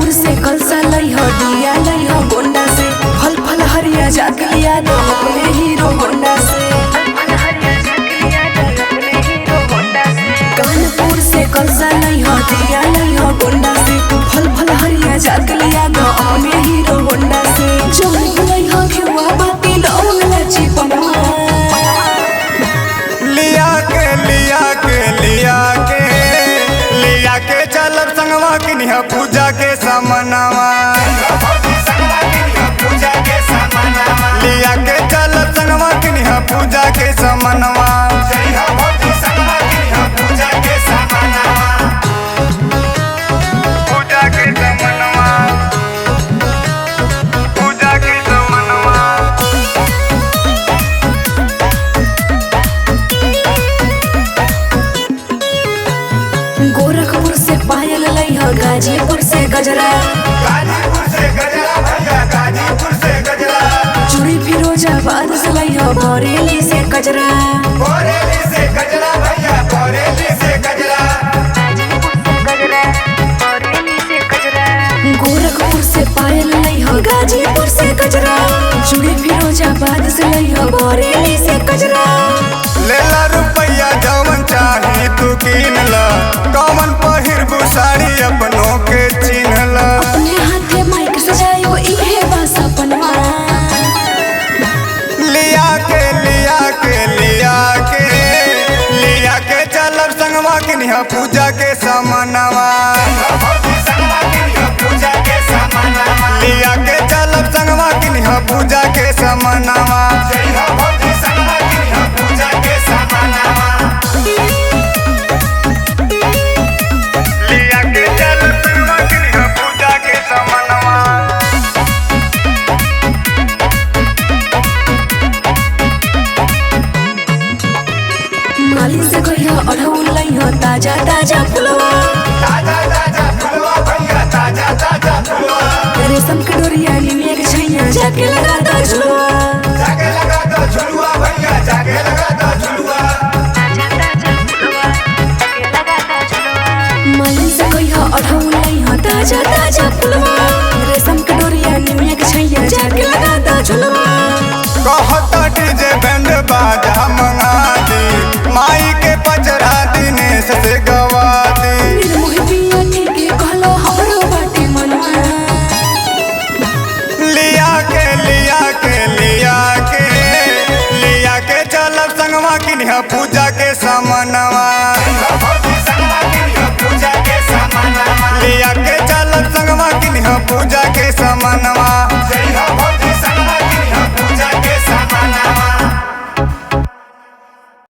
कानपुर से कलसा लई हो दिया लई हो गोंडा से फल फल हरिया जाग लिया दो अपने हीरो होंडा से। कानपुर से कलसा लई हो दिया लई हो गोंडा से फल फल हरिया जाग लिया दो अपने हीरो होंडा से। जोड़ी लई हो खेवा बाती लौंग लाची पनवा लिया के चलब संगवा किनिया पूजा के सामनवा। लिया के चलब संगवा किनिया पूजा के सामनवा। पूजा के सामनवा पूजा के सामनवा। गोरखपुर से पायल लई हो गाजीपुर से गजरा। गाजीपुर से गजरा भैया गाजीपुर से गजरा। चूड़ी फिरोजाबाद से लई हो बरेली से गजरा। बरेली से गजरा भैया बरेली से गजरा। गोरखपुर से पायल लई हो गाजीपुर से गजरा। चूड़ी फिरोजाबाद से लई हो बरेली से गजरा। लेला रुपया जवन चाही तू कीन ला। कौन पहिरबू साड़ी अपनों के चिन्ह ला। अपने हाथे माइक सजायो इहे बस अपनवा। लिया के चलब संगवा किनिया पूजा के सामनवा। लिया के चलब संगवा किनिया पूजा के सामनवा। लिया के चलब संगवा किनिया पूजा के सामनवा। माली से गइया अढ़ौल लई हो ताजा ताजा फुलवा। ताजा ताजा फुलवा भैया ताजा ताजा फुलवा। रेशम के डोरिया निमिया के छैया जाके लगा दो झुलवा। जाके लगा दो झुलवा भैया जाके लगा दो झुलवा। माली से गइया अढ़ौल लई हो ताजा ताजा फुलवा। रेशम के डोरिया निमिया के छैया जाके लगा दो झुलवा। कहत डीजे बैंड बाजा मंगा दी। माई के पचरा दिनेश से गवा दी। निर्मोही पिया ठीके कहलो हमरो बाटे मनवा। लिया के चलब संगवा किनिया पूजा के सामनवा। लिया के चलब संगवा किनिया पूजा के सामनवा।